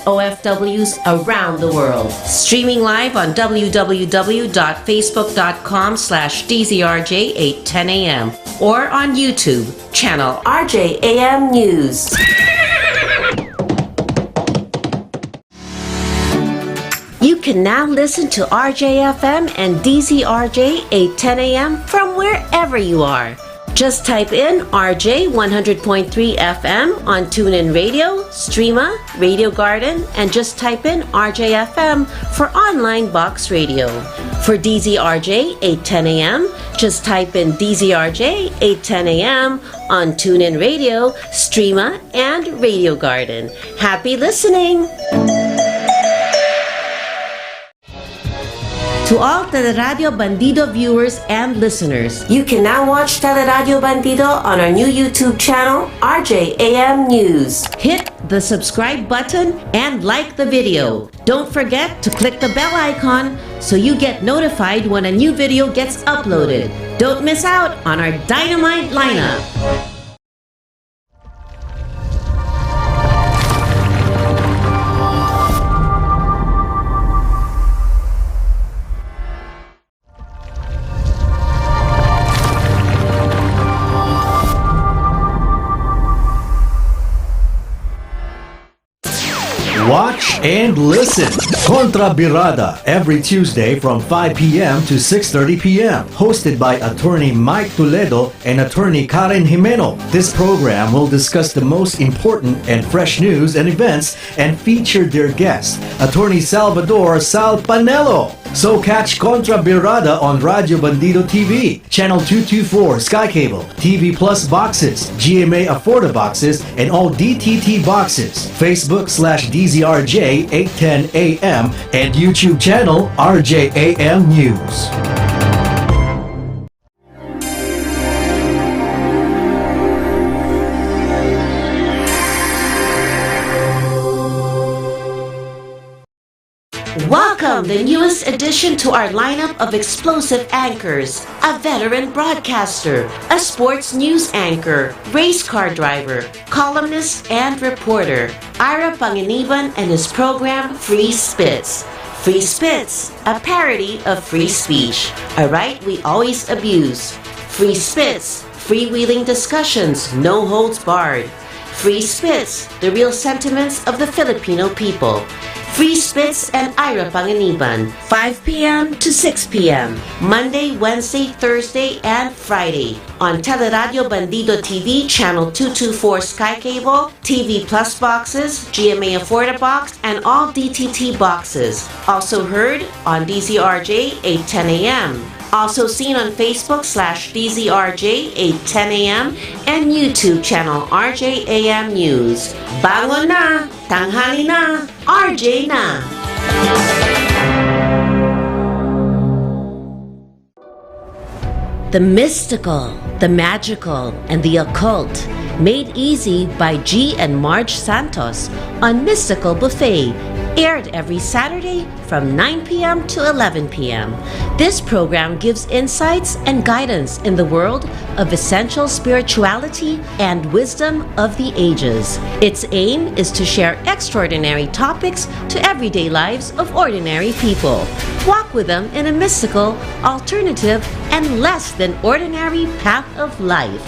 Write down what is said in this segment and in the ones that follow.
OFWs around the world. Streaming live on www.facebook.com/DZRJ810am or on YouTube, channel RJAM News. You can now listen to RJFM and DZRJ 810am from wherever you are. Just type in RJ 100.3 FM on TuneIn Radio, Streema, Radio Garden, and just type in RJFM for online box radio. For DZRJ 810am, just type in DZRJ 810am on TuneIn Radio, Streema, and Radio Garden. Happy listening! To all Teleradio Bandido viewers and listeners, you can now watch Teleradio Bandido on our new YouTube channel, RJAM News. Hit the subscribe button and like the video. Don't forget to click the bell icon so you get notified when a new video gets uploaded. Don't miss out on our dynamite lineup. Watch and listen. Kontra Birada every Tuesday from 5 p.m. to 6:30 p.m. Hosted by Attorney Mike Toledo and Attorney Karen Jimeno. This program will discuss the most important and fresh news and events and feature their guest, Attorney Salvador Sal Panelo. So catch Kontra Birada on Radio Bandido TV, Channel 224 Sky Cable, TV Plus boxes, GMA Afforda boxes, and all DTT boxes. Facebook/DZRJ 810 AM and YouTube channel RJAM News. Welcome, the newest addition to our lineup of explosive anchors. A veteran broadcaster, a sports news anchor, race car driver, columnist, and reporter. Ira Panginiban and his program, Free Spits. Free Spits, a parody of free speech, a right we always abuse. Free Spits, freewheeling discussions, no holds barred. Free Spits, the real sentiments of the Filipino people. Free Spits and Ira Panginiban, 5 p.m. to 6 p.m. Monday, Wednesday, Thursday, and Friday on Teleradio Bandido TV, Channel 224 Sky Cable, TV Plus boxes, GMA Afforda box, and all DTT boxes. Also heard on DZRJ 810 AM. Also seen on Facebook/DZRJ 810 AM and YouTube channel RJAM News. Bangon na! Tanghali na! RJ na! The mystical, the magical, and the occult, made easy by G and Marge Santos on Mystical Buffet, aired every Saturday from 9 p.m. to 11 p.m. This program gives insights and guidance in the world of essential spirituality and wisdom of the ages. Its aim is to share extraordinary topics to everyday lives of ordinary people. Walk with them in a mystical, alternative, and less than ordinary path of life.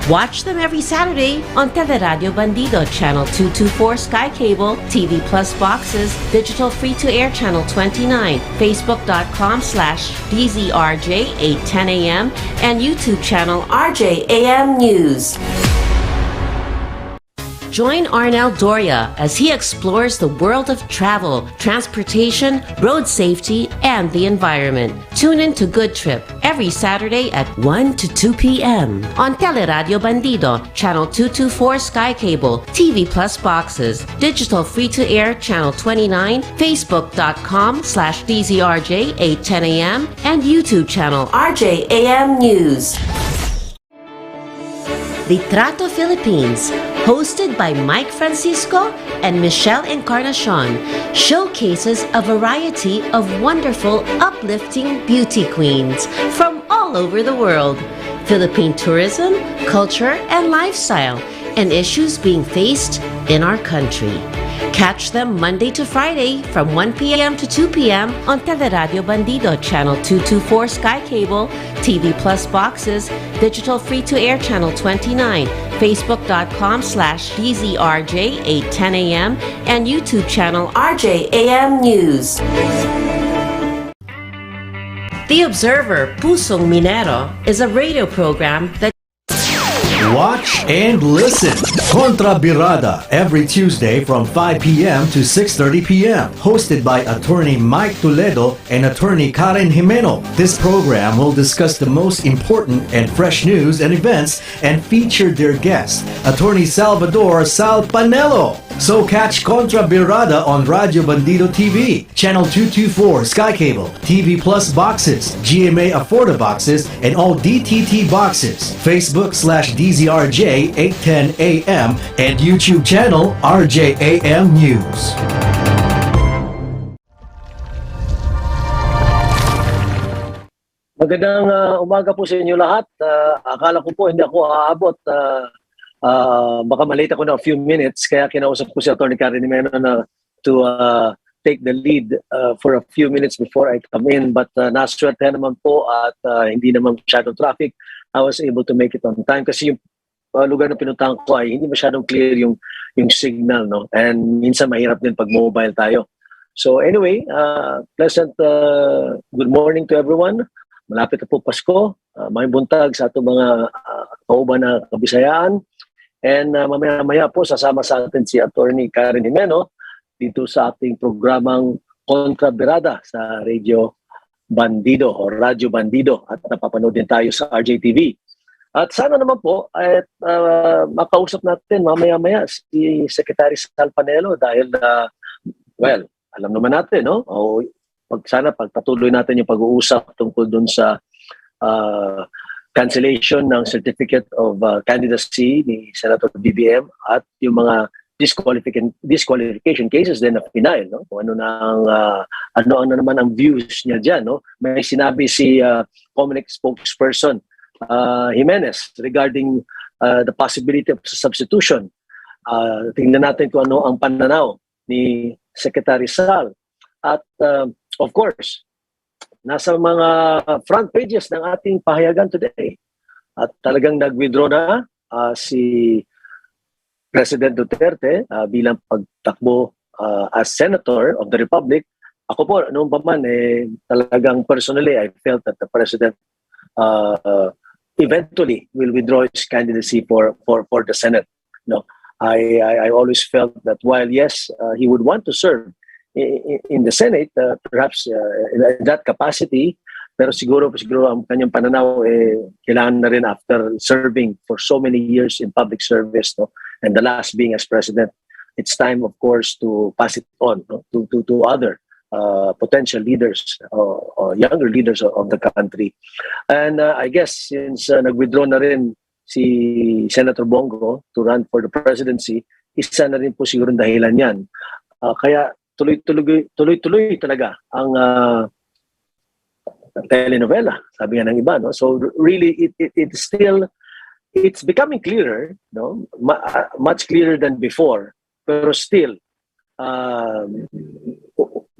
Watch them every Saturday on Teleradio Bandido, Channel 224 Sky Cable, TV Plus boxes, digital free-to-air Channel 29, Facebook.com/DZRJ 810 AM, and YouTube channel RJAM News. Join Arnel Doria as he explores the world of travel, transportation, road safety, and the environment. Tune in to Good Trip every Saturday at 1 to 2 p.m. on Teleradio Bandido, Channel 224 Sky Cable, TV Plus boxes, digital free-to-air Channel 29, Facebook.com/DZRJ 810 AM, and YouTube channel RJAM News. Litrato Philippines, hosted by Mike Francisco and Michelle Encarnacion, showcases a variety of wonderful, uplifting beauty queens from all over the world, Philippine tourism, culture, and lifestyle, and issues being faced in our country. Catch them Monday to Friday from 1 p.m. to 2 p.m. on Teleradio Bandido, Channel 224 Sky Cable, TV Plus boxes, digital free-to-air Channel 29, Facebook.com/DZRJ 8:10 a.m. and YouTube channel RJAM News. The Observer, Pusong Minero, is a radio program that Watch and listen. Kontra Birada every Tuesday from 5 p.m. to 6:30 p.m. Hosted by Attorney Mike Toledo and Attorney Karen Jimeno. This program will discuss the most important and fresh news and events and feature their guest, Attorney Salvador Sal Panelo. So catch Kontra Birada on Radio Bandido TV, Channel 224 Sky Cable, TV Plus boxes, GMA Afforda boxes, and all DTT boxes. Facebook/DZRJ 8:10 a.m. and YouTube channel RJAM News. Magandang umaga po sa inyo lahat. Akala ko po hindi ako aabot. Baka malate ako na a few minutes, kaya kinausap ko si Atty. Karen Jimeno na to take the lead for a few minutes before I come in. But naswerte naman po at hindi naman masyadong traffic. I was able to make it on time kasi yung lugar na pinuntahan ko ay hindi masyadong clear yung signal, no? And minsan mahirap din pag mobile tayo. So anyway, pleasant good morning to everyone. Malapit na po Pasko. May buntag sa atong mga kauban na Kabisayaan. And mamaya-maya po sasama sa atin si Atty. Karen Jimeno dito sa ating programang Kontra Birada sa Radio Bandido o Radyo Bandido at napapanood din tayo sa RJTV. At sana naman po at makausap natin mamaya-maya si Secretary Sal Panelo dahil well, alam naman natin, no? O sana pagpatuloy natin yung pag-uusap tungkol dun sa cancellation ng Certificate of Candidacy ni Senator BBM at yung mga disqualification cases din na final, no? Kung ano naman ang views niya diyan, no? May sinabi si Comelec spokesperson Jimenez regarding the possibility of substitution. Tingnan natin kung ano ang pananaw ni Secretary Sal. At of course, nasa mga front pages ng ating pahayagan today. At talagang nag-withdraw na si President Duterte bilang pagtakbo as Senator of the Republic. Ako po, noong pa man, talagang personally, I felt that the President eventually will withdraw his candidacy for the Senate. No, I always felt that while yes, he would want to serve in the Senate, perhaps in that capacity, pero siguro ang kanyang pananaw kailangan na rin after serving for so many years in public service, no, and the last being as president, it's time of course to pass it on, no, to other potential leaders or younger leaders of the country. And I guess since nag-withdraw na rin si Senator Bongo to run for the presidency, isa na rin po siguro dahilan yan. Kaya tuloy-tuloy talaga ang telenovela, sabi nga ng iba, no? So really it's becoming clearer, no? Much clearer than before, pero still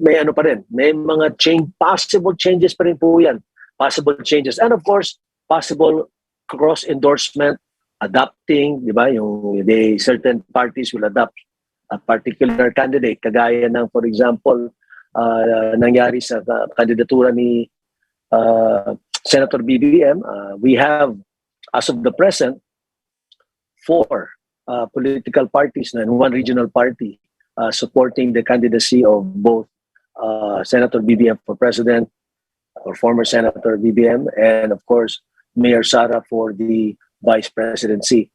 may ano pa rin, may mga possible changes pa rin po yan, possible changes, and of course possible cross endorsement, adapting, di ba, yung certain parties will adopt a particular candidate, kagaya ng, for example, nangyari sa kandidatura ni Senator BBM. We have, as of the present, 4 political parties and 1 regional party supporting the candidacy of both Senator BBM for President, or former Senator BBM, and of course, Mayor Sara for the Vice Presidency.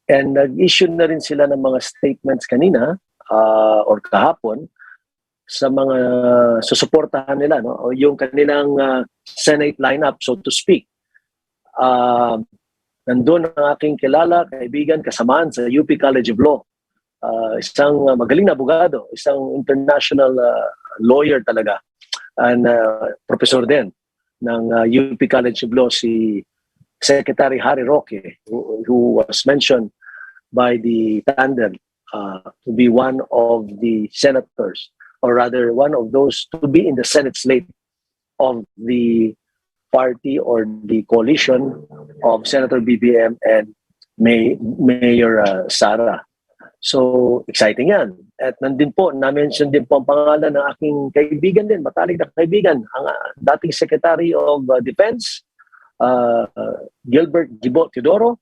And nag-issue na rin sila ng mga statements kanina or kahapon sa mga susuportahan nila, no? O yung kanilang Senate lineup, so to speak. Nandun ang aking kilala, kaibigan, kasamaan sa UP College of Law. Isang magaling na abogado, isang international lawyer talaga, and professor din ng UP College of Law, si Secretary Harry Roque, who was mentioned by the tandem to be one of the senators, or rather one of those to be in the Senate slate of the party or the coalition of Senator BBM and Mayor Sara. So, exciting yan. At nandun po, na-mention din po ang pangalan ng aking kaibigan din, matalik na kaibigan, ang dating Secretary of Defense, Gilbert Gibo Teodoro,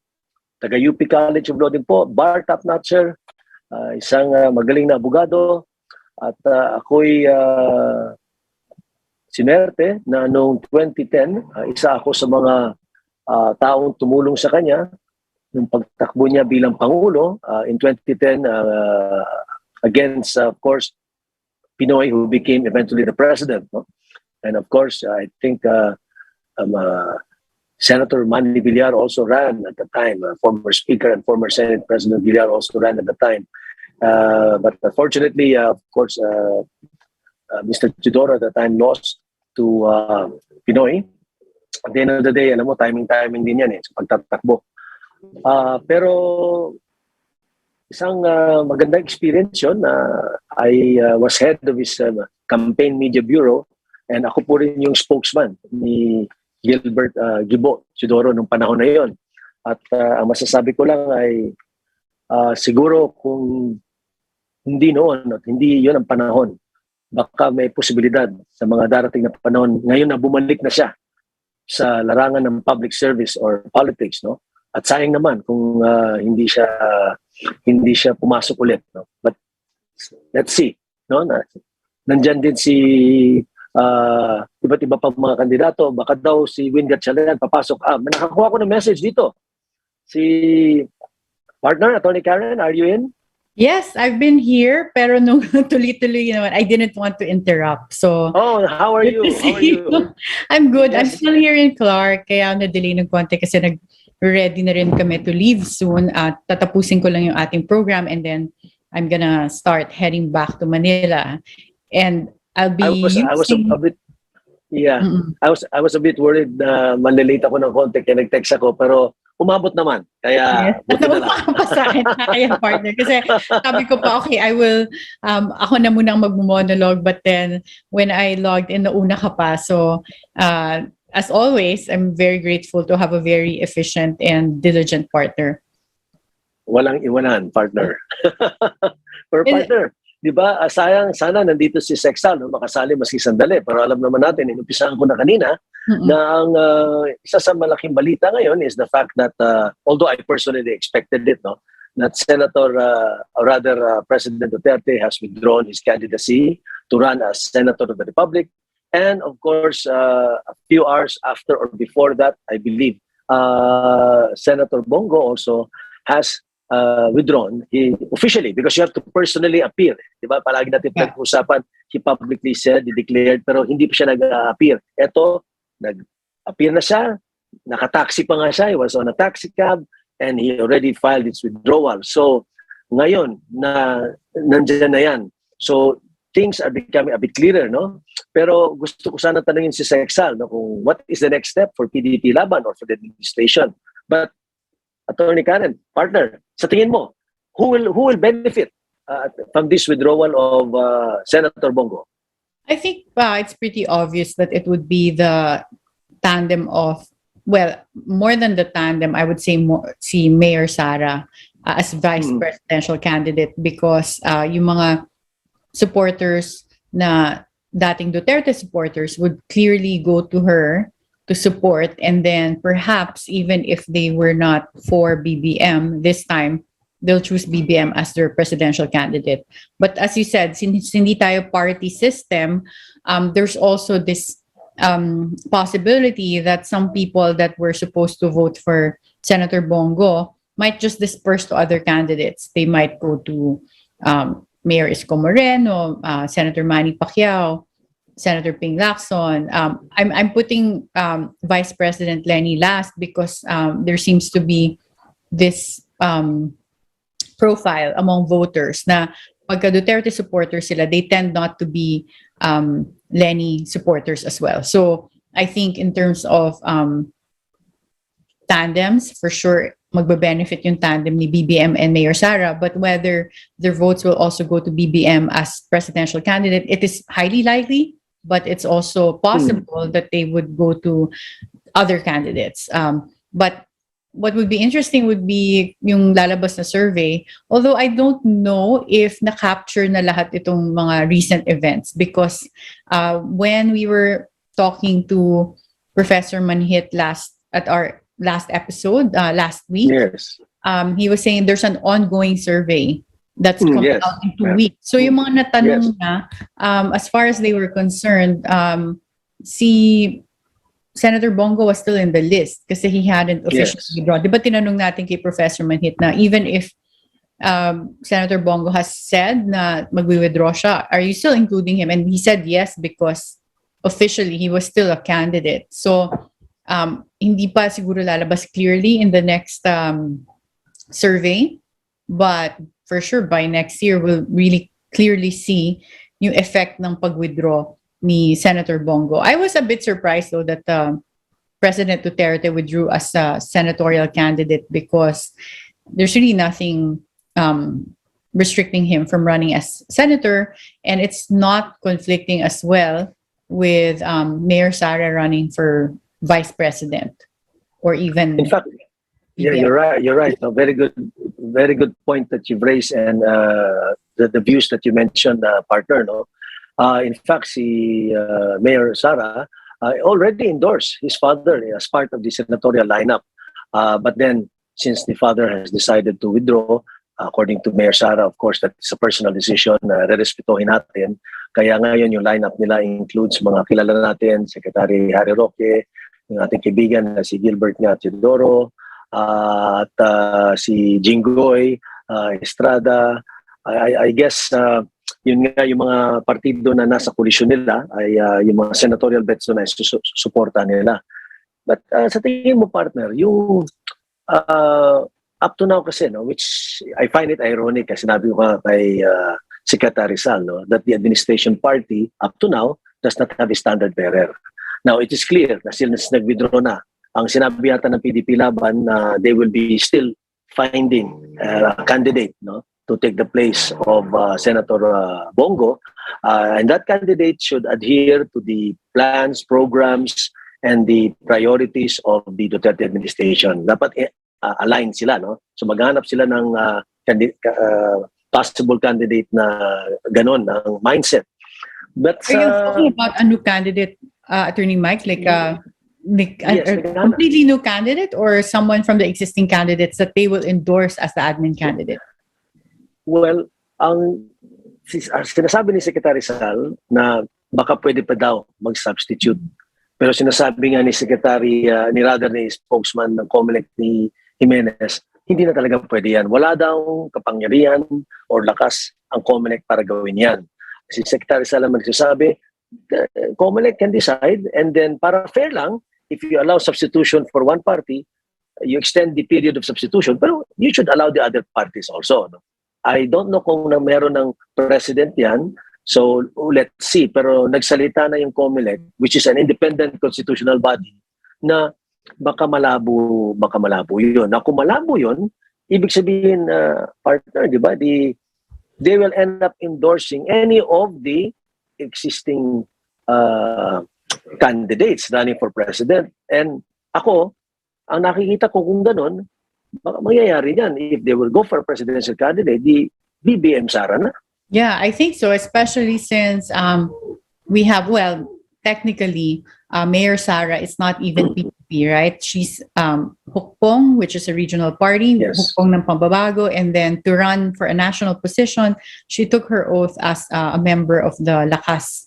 taga-UP College of Law din po, bar top-notcher, isang magaling na abogado, at ako'y sinerte na noong 2010, isa ako sa mga taong tumulong sa kanya nung pagtakbo niya bilang Pangulo in 2010 against, of course, Pinoy, who became eventually the president. No? And of course, I think Senator Manny Villar also ran at the time, former Speaker and former Senate President Villar also ran at the time. But unfortunately, of course, Mr. Teodoro at the time lost to Pinoy. At the end of the day, alam mo, timing din yan sa pagtatakbo. Pero isang maganda experience yun. I was head of his campaign media bureau, and ako po rin yung spokesman ni Gilbert Gibo Teodoro nung panahon na yun. At ang masasabi ko lang ay siguro kung hindi noon at hindi yun ang panahon, baka may posibilidad sa mga darating na panahon ngayon na bumalik na siya sa larangan ng public service or politics, no? At sayang naman kung hindi siya pumasok ulit, no? But let's see, no? Nandiyan din si iba't iba pang mga kandidato. Baka daw si Win Gatchalian papasok. Nakakuha ko ng message dito. Si partner, Atty. Karen, are you in? Yes, I've been here, pero nung tuloy-tuloy naman, I didn't want to interrupt. So, how are you? How are you? I'm good. Yes. I'm still here in Clark, kaya na-delay ng konti kasi nag-ready na rin kami to leave soon. At tatapusin ko lang yung ating program, and then I'm gonna start heading back to Manila. And I'll be I was a bit I was a bit worried na manlilate ako ng konti kaya nag-text ako, pero umabot naman. Kaya buti na lang. Pa sa akin, kaya partner. Kasi sabi ko pa, okay, I will, ako na muna ang mag-monologue, but then when I logged in, nauna ka pa. So, as always, I'm very grateful to have a very efficient and diligent partner. Walang iwanan, partner. Pero partner, di ba, sayang, sana nandito si Sexal, no? Makasali maski sandali. Pero alam naman natin, inumpisahan ko na kanina, na ang isa sa malaking balita ngayon is the fact that, although I personally expected it, no, that Senator, or rather President Duterte has withdrawn his candidacy to run as Senator of the Republic. And of course, a few hours after or before that, I believe, Senator Bongo also has withdrawn officially, because you have to personally appear. Diba? Palagi natin pinag-usapan, he publicly said, he declared, pero hindi pa siya nag-appear. Ito, nag-appear na siya, nakataxi pa nga siya, he was on a taxi cab, and he already filed its withdrawal. So, ngayon, nandiyan na yan. So, things are becoming a bit clearer, no? Pero gusto ko sana tanungin si Sexal, no, kung what is the next step for PDP Laban or for the administration. But, Atty. Karen, partner, sa tingin mo, who will benefit from this withdrawal of Senator Bongo? I think it's pretty obvious that it would be the tandem of, well, more than the tandem, I would say si Mayor Sara as vice presidential candidate, because yung mga supporters na dating Duterte supporters would clearly go to her to support, and then perhaps even if they were not for BBM this time, they'll choose BBM as their presidential candidate. But as you said, since hindi tayo party system, there's also this possibility that some people that were supposed to vote for Senator Bongo might just disperse to other candidates. They might go to Mayor Isko Moreno, Senator Manny Pacquiao, Senator Ping Lacson. I'm putting Vice President Lenny last because there seems to be this profile among voters na pagka Duterte supporters sila, they tend not to be Lenny supporters as well. So I think in terms of tandems, for sure, magbe-benefit yung tandem ni BBM and Mayor Sara, but whether their votes will also go to BBM as presidential candidate, it is highly likely, but it's also possible that they would go to other candidates. But what would be interesting would be yung lalabas na survey, although I don't know if na-capture na lahat itong mga recent events, because when we were talking to Professor Manhit at our last episode last week, Yes. he was saying there's an ongoing survey that's coming Yes. out in 2 weeks. So yung mga natanong na, as far as they were concerned, si Senator Bongo was still in the list kasi he hadn't officially withdrawn. Di ba tinanong natin kay Professor Manhit na even if Senator Bongo has said na magwi-withdraw siya, are you still including him? And he said yes, because officially he was still a candidate. So hindi pa siguro lalabas clearly in the next survey, but for sure by next year we'll really clearly see yung effect ng pag-withdraw ni Senator Bongo. I was a bit surprised though that President Duterte withdrew as a senatorial candidate, because there's really nothing restricting him from running as senator, and it's not conflicting as well with Mayor Sara running for vice president, or even. In fact, yeah, you're right. A very good point that you've raised, and the views that you mentioned, partner. No, in fact, Mayor Sara already endorsed his father as part of the senatorial lineup, but then since the father has decided to withdraw, according to Mayor Sara, of course, that's a personal decision. Re-respetuhin natin. Kaya ngayon yung lineup nila includes mga kilala natin, Secretary Harry Roque, yung ating kaibigan na si Gilbert nga Teodoro, at si Jinggoy Estrada. I guess yun nga yung mga partido na nasa koalisyon nila ay yung mga senatorial bets na susuporta nila. But sa tingin mo, partner, yung up to now kasi, no, which I find it ironic kasi sinabi ko nga kay Secretary Sal, no, that the administration party up to now does not have a standard bearer. Now, it is clear na sila nag-withdraw na. Ang sinabi yata ng PDP Laban na they will be still finding a candidate, no, to take the place of Senator Bongo. And that candidate should adhere to the plans, programs, and the priorities of the Duterte administration. Dapat align sila, no? So maghanap sila ng possible candidate na ganon, ng mindset. But are you talking about a new candidate, Attorney Mike, like a completely new candidate, or someone from the existing candidates that they will endorse as the admin candidate? Well, ang sinasabi ni Secretary Sal na baka pwede pa daw mag-substitute. Pero sinasabi nga ni Secretary, ni spokesman ng COMELEC ni Jimenez, hindi na talaga pwede yan. Wala daw kapangyarihan or lakas ang COMELEC para gawin yan. Si Secretary Sal naman nagsasabi, COMELEC can decide, and then para fair lang, if you allow substitution for one party, you extend the period of substitution, pero you should allow the other parties also. No? I don't know kung meron ng president yan, so let's see. Pero nagsalita na yung COMELEC, which is an independent constitutional body, na baka malabo yun. Na kung malabo yun, ibig sabihin, partner, di ba, they will end up endorsing any of the existing candidates running for president. And ako, ang nakikita ko kung ganun, baka mangyayari yan. If they will go for a presidential candidate, di BBM Sara na. Yeah, I think so, especially since we have, well, technically, Mayor Sara is not even PPP, right? She's Hukpong, which is a regional party, yes. Hukpong ng Pambabago, and then to run for a national position, she took her oath as a member of the Lakas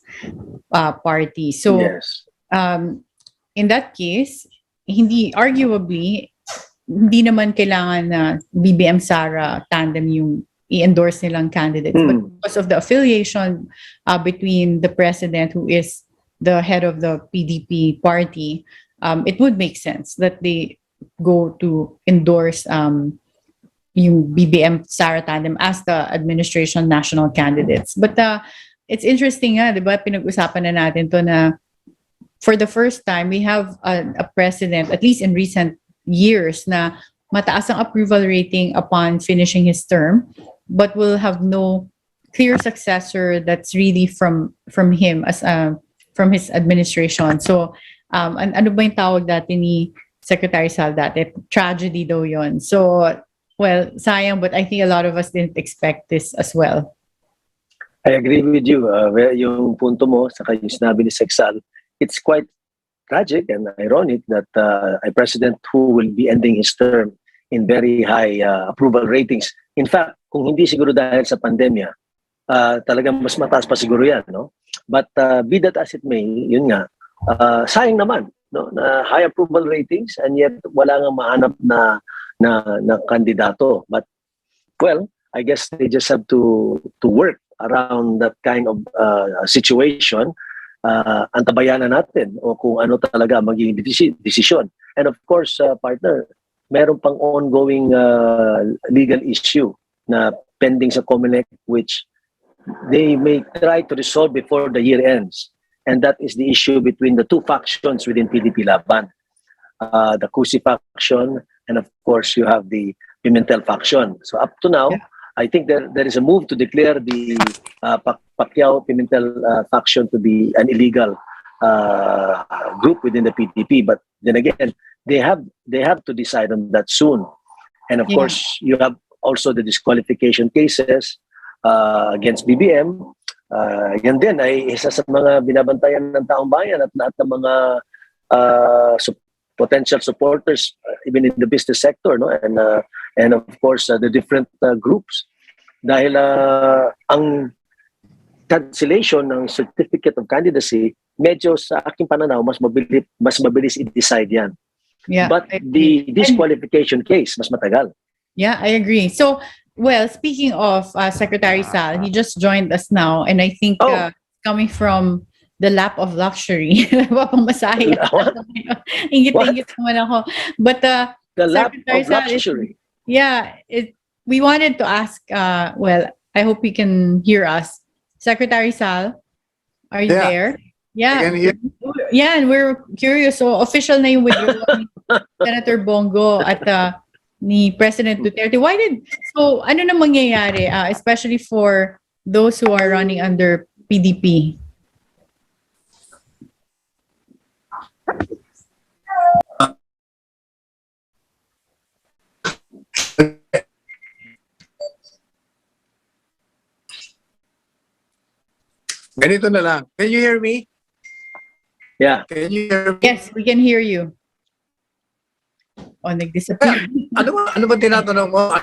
party. So, yes. In that case, arguably, hindi naman kailangan na BBM Sara tandem yung i-endorse nilang candidates. But because of the affiliation between the president, who is the head of the PDP party, it would make sense that they go to endorse yung BBM Sara tandem as the administration national candidates. But it's interesting nga, di ba, pinag-usapan na natin to na for the first time, we have a president, at least in recent years, na mataas ang approval rating upon finishing his term, but will have no clear successor that's really from him as from his administration. So ano ba yung tawag dati ni Secretary Sal dati? Tragedy daw yon. So well, sayang, but I think a lot of us didn't expect this as well. I agree with you. Yung punto mo, saka yung sinabi ni Sexal, it's quite tragic and ironic that a president who will be ending his term in very high approval ratings. In fact, kung hindi siguro dahil sa pandemya, talagang mas mataas pa siguro yan, no? But be that as it may, yun nga, sayang naman, no? Na high approval ratings and yet wala nga mahanap na kandidato. But well, I guess they just have to work around that kind of situation. Antabayan na natin o kung ano talaga magiging desisyon. And of course, partner, meron pang ongoing legal issue na pending sa COMELEC which they may try to resolve before the year ends. And that is the issue between the two factions within PDP Laban. The Cusi faction and of course you have the Pimentel faction. So up to now, I think there is a move to declare the Pacquiao-Pimentel faction to be an illegal group within the PDP. But then again, they have to decide on that soon. And of course, you have also the disqualification cases against BBM. Yan din ay isa sa mga binabantayan ng taong bayan at lahat ng mga potential supporters even in the business sector, no? And of course the different groups dahil ang cancellation ng certificate of candidacy medyo sa aking pananaw mas mabilis i-decide yan. But the disqualification case mas matagal. Yeah, I agree. So well, speaking of Secretary Sal, he just joined us now and I think coming from the lap of luxury. Papamasahe. Ingit-ingit naman ako. But the lap of luxury. We wanted to ask, well, I hope you can hear us. Secretary Sal, are you there? Yeah. Yeah, and we're curious. So, official na yung withdrawal ni Senator Bongo at ni President Duterte. So, ano na mangyayari, especially for those who are running under PDP? Ganito na lang. Can you hear me? Yeah. Can you hear me? Yes, we can hear you. Nag-disappear. Ano ba tinatanong mo?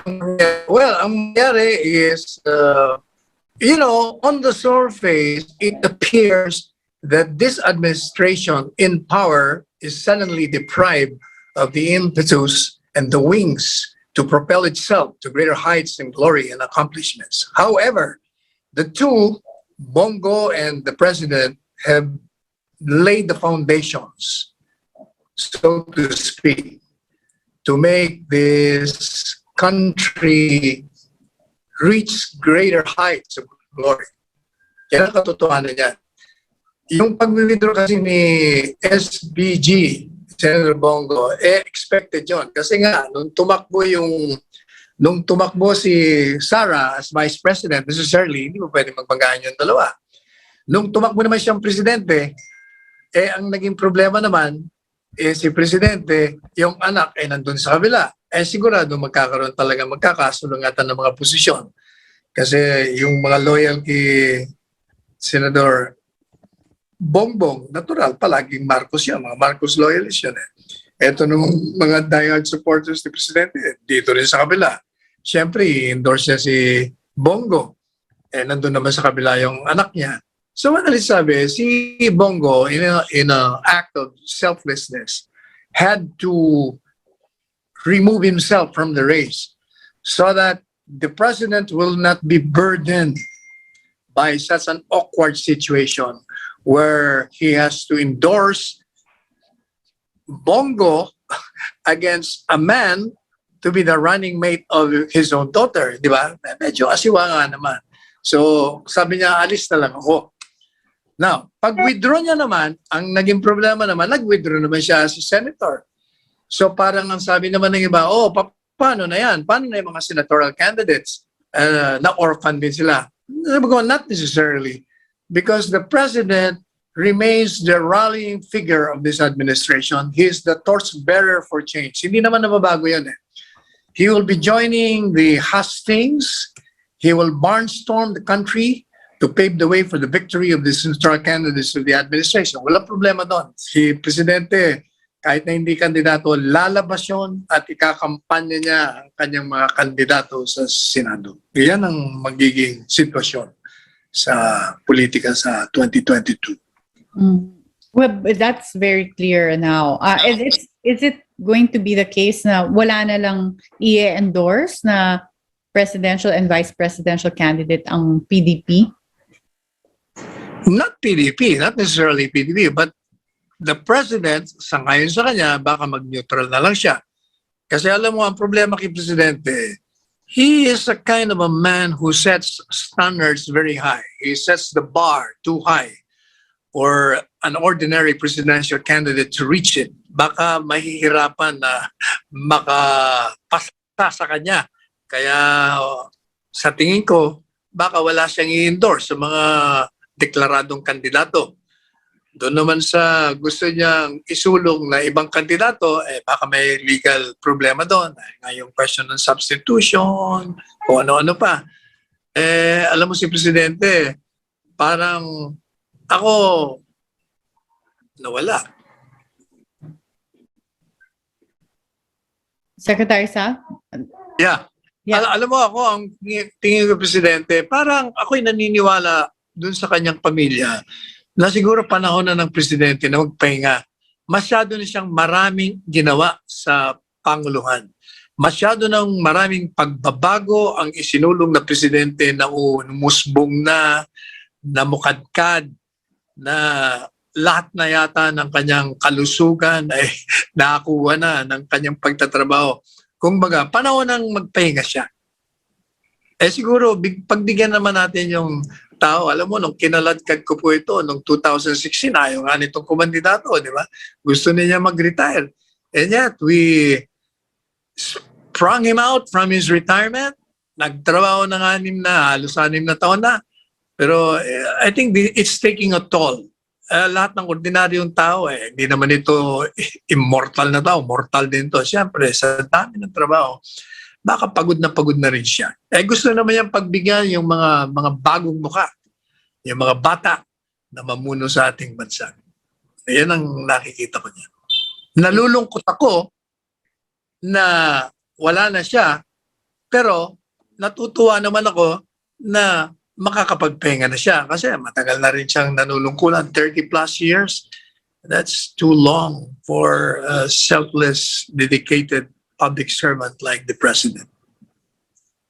Well, ang nangyari is, on the surface, it appears that this administration in power is suddenly deprived of the impetus and the wings to propel itself to greater heights and glory and accomplishments. However, the two, Bongo and the president, have laid the foundations, so to speak, to make this country reach greater heights of glory. Yan ang katotohanan niya. Yung pag-withdraw kasi ni SBG, Senator Bongo, expected yon. Kasi nga, nung tumakbo si Sara as Vice President, necessarily, hindi mo pwede magbanggaan yung dalawa. Nung tumakbo naman siyang presidente, ang naging problema naman, si Presidente, yung anak ay nandun sa kabila. Sigurado magkakaroon talaga, magkakasulungatan ng mga posisyon. Kasi yung mga loyal kay Senador Bongbong, natural, palaging Marcos yan. Mga Marcos loyalists yan Ito nung mga diehard supporters ni Presidente, dito rin sa kabila. Siyempre, i-endorse niya si Bongo. Nandun naman sa kabila yung anak niya. So, madalit sabi, si Bongo, in a act of selflessness, had to remove himself from the race so that the president will not be burdened by such an awkward situation where he has to endorse Bongo against a man to be the running mate of his own daughter, di ba? Medyo asiwanga naman. So, sabi niya, alis na lang ako. Now, pag-withdraw niya naman, ang naging problema naman, nag-withdraw naman siya as a senator. So parang ang sabi naman ng iba, paano na yan? Paano na yung mga senatorial candidates? Na orphan din sila. Not necessarily. Because the president remains the rallying figure of this administration. He is the torchbearer for change. Hindi naman nababago yan eh. He will be joining the hustings. He will barnstorm the country to pave the way for the victory of the senatorial candidates of the administration. Wala problema doon. Si Presidente, kahit na hindi kandidato, lalabas yun at ikakampanya niya ang kanyang mga kandidato sa Senado. Yan ang magiging sitwasyon sa politika sa 2022. Well, that's very clear now. Is it going to be the case na wala na lang i-endorse na presidential and vice presidential candidate ang PDP? Not PDP, not necessarily PDP, but the president, sangayon sa kanya, baka mag-neutral na lang siya. Kasi alam mo, ang problema kay Presidente, he is a kind of a man who sets standards very high. He sets the bar too high for an ordinary presidential candidate to reach it. Baka mahihirapan na makapasa sa kanya. Kaya sa tingin ko, baka wala siyang i-endorse sa mga deklaradong kandidato. Doon naman sa gusto niyang isulong na ibang kandidato, baka may legal problema doon. Ngayong question ng substitution, o ano-ano pa. Alam mo si Presidente, parang ako nawala. Secretary Sal? Yeah. Alam mo ako, ang tingin ko Presidente, parang ako'y naniniwala dun sa kanyang pamilya na siguro panahon na ng Presidente na magpahinga. Masyado na siyang maraming ginawa sa Panguluhan. Masyado nang maraming pagbabago ang isinulong na Presidente na umusbong na mukadkad, na lahat na yata ng kanyang kalusugan ay nakakuha na ng kanyang pagtatrabaho. Kumbaga, panahon nang magpahinga siya. Siguro, pagbigyan naman natin yung tao. Alam mo, nung kinaladkad ko po ito, nung 2016, ayaw nga nitong kumandidato, di ba? Gusto niya mag-retire. And yet, we sprung him out from his retirement. Nagtrabaho ng halos 6 na taon na. Pero I think it's taking a toll. Lahat ng ordinaryong tao, hindi naman ito immortal na tao. Mortal din to. Siyempre, sa dami ng trabaho, baka pagod na rin siya. Gusto naman niyang pagbigyan yung mga bagong mukha, yung mga bata na mamuno sa ating bansa. Yan ang nakikita ko niya. Nalulungkot ako na wala na siya, pero natutuwa naman ako na makakapagpahinga na siya kasi matagal na rin siyang nanulungkulan, 30 plus years. That's too long for a selfless, dedicated public servant like the president.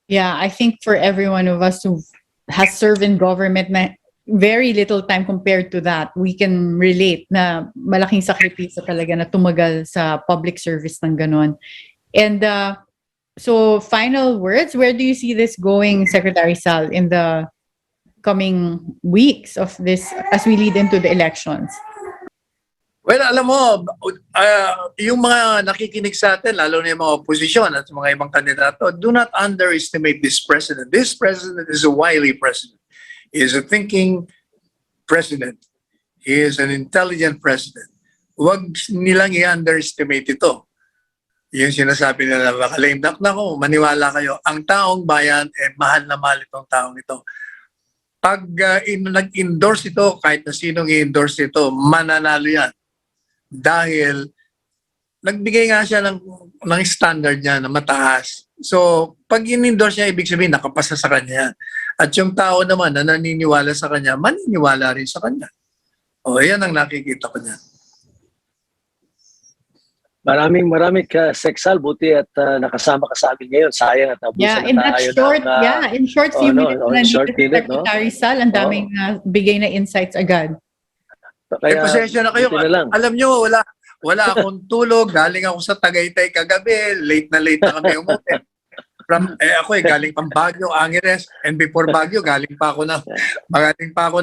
Yeah, I think for every one of us who has served in government na very little time compared to that, we can relate na malaking sakripisyo talaga na tumagal sa public service ng ganon. And so final words, where do you see this going, Secretary Sal, in the coming weeks of this as we lead into the elections? Well, alam mo, yung mga nakikinig sa atin, lalo na yung mga opposition at mga ibang kandidato, do not underestimate this president. This president is a wily president. He is a thinking president. He is an intelligent president. Huwag nilang i-underestimate ito. Yung sinasabi nila, baka lame duck na ko, maniwala kayo. Ang taong bayan, mahal na mahal itong taong ito. Pag nag-endorse ito, kahit na sinong i-endorse ito, mananalo yan. Dahil nagbigay nga siya ng standard niya na mataas. So, pag in-endorse niya, ibig sabihin, nakapasa sa kanya. At yung tao naman na naniniwala sa kanya, maniniwala rin sa kanya. Yan ang nakikita ko niya. Maraming ka, Sexal. Buti at nakasama ka sa amin ngayon. Sayang at nabusan in that short few minutes na Secretary Sal, ang daming bigay na insights agad. Kaya, pasensya na kayo. Alam nyo, wala akong tulog. Galing ako sa Tagaytay kagabi. Late na kami umuwi. Ako galing pang Baguio, Angeles. And before Baguio, galing pa ako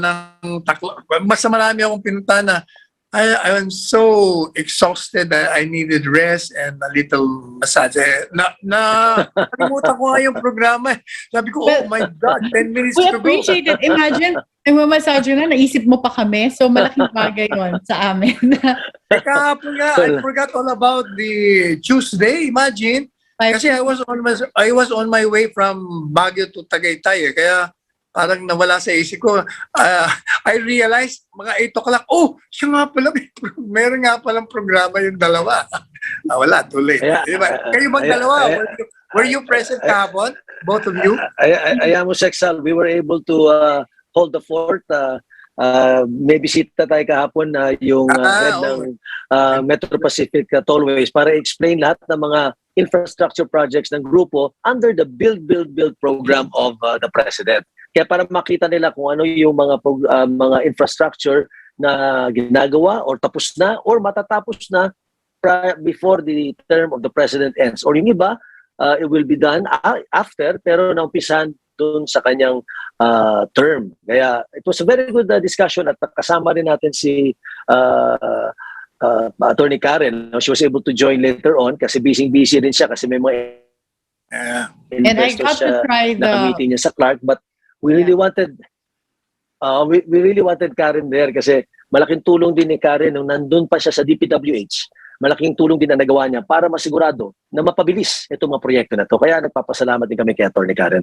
ng Tacloban. Mas marami akong pinunta na I'm so exhausted that I needed rest and a little massage. Nakalimutan ko nga yung programa. Sabi ko, oh my God, 10 minutes We to go. appreciate it. Imagine, nagmamassage na, naisip mo pa kami. So, malaking bagay yon sa amin. Kahapon nga, I forgot all about the Tuesday. Imagine. Kasi I was on my way from Baguio to Tagaytay. Kaya parang nawala sa isip ko. I realized, mga 8 o'clock, oh, siya nga pala, meron nga palang programa yung dalawa. Wala, too late. Kayo bang dalawa? Were you present kahapon? Both of you? Ayan mo, Sexal, we were able to hold the fort. May bisita tayo kahapon na yung head ng Metro Pacific Tollways para explain lahat ng mga infrastructure projects ng grupo under the Build program of the President. Kaya para makita nila kung ano yung mga infrastructure na ginagawa or tapos na or matatapos na before the term of the President ends. Or yung iba, it will be done after pero naumpisan dun sa kanyang term. Kaya it was a very good discussion at kasama rin natin si Attorney Karen. She was able to join later on kasi busy rin siya kasi may mga and I got to try the meeting niya sa Clark, but we really wanted we really wanted Karen there kasi malaking tulong din ni Karen nung nandun pa siya sa DPWH. Malaking tulong din na nagawa niya para masigurado na mapabilis itong mga proyekto na to. Kaya nagpapasalamat din kami kay Atty. Karen.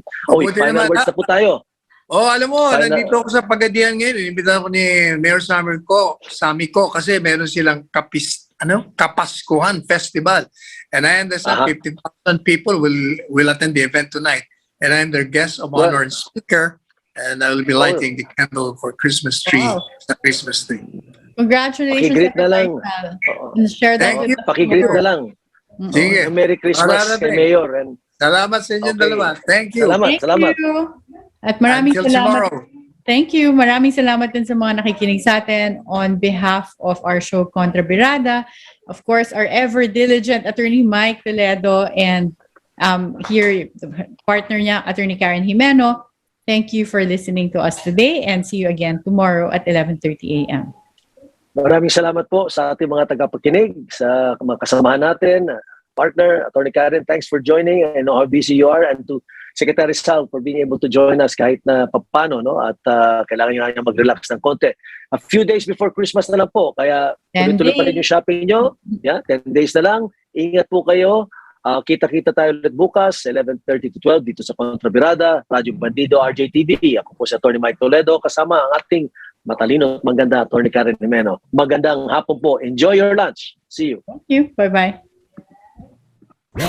Final words na po tayo. Alam mo, nandito ako sa Pagadian ngayon. Inimbitahan ko ni Mayor Sami ko kasi meron silang Kapaskuhan Festival. And I understand 50,000 people will attend the event tonight. And I'm their guest of honor and speaker. And I will be lighting the candle for Christmas tree. Wow. The Christmas tree. Congratulations. Pakigreet na lang. Share that with us. Pakigreet na lang. Sige. Merry Christmas kay Mayor. And Salamat sa inyong dalawa. Thank you. Salamat. You. At maraming Until salamat. tomorrow. Thank you. Maraming salamat din sa mga nakikinig sa atin on behalf of our show Kontra Birada. Of course, our ever diligent Attorney Mike Toledo and here, the partner niya, Attorney Karen Jimeno. Thank you for listening to us today and see you again tomorrow at 11:30 a.m. Maraming salamat po sa ating mga tagapakinig, sa mga kasamahan natin, partner, Atty. Karen, thanks for joining. I know how busy you are, and to Secretary Sal for being able to join us kahit na papano, no? At kailangan nyo na mag-relax ng konti. A few days before Christmas na lang po, kaya tuloy-tuloy pa rin yung shopping nyo. 10 days na lang. Ingat po kayo. Kita-kita tayo ulit bukas, 11:30 to 12 dito sa Kontra Birada, Radyo Bandido, RJTV. Ako po si Atty. Mike Toledo, kasama ang ating matalino at maganda Atty. Karen Jimeno. Magandang hapon po. Enjoy your lunch. See you. Thank you. Bye-bye.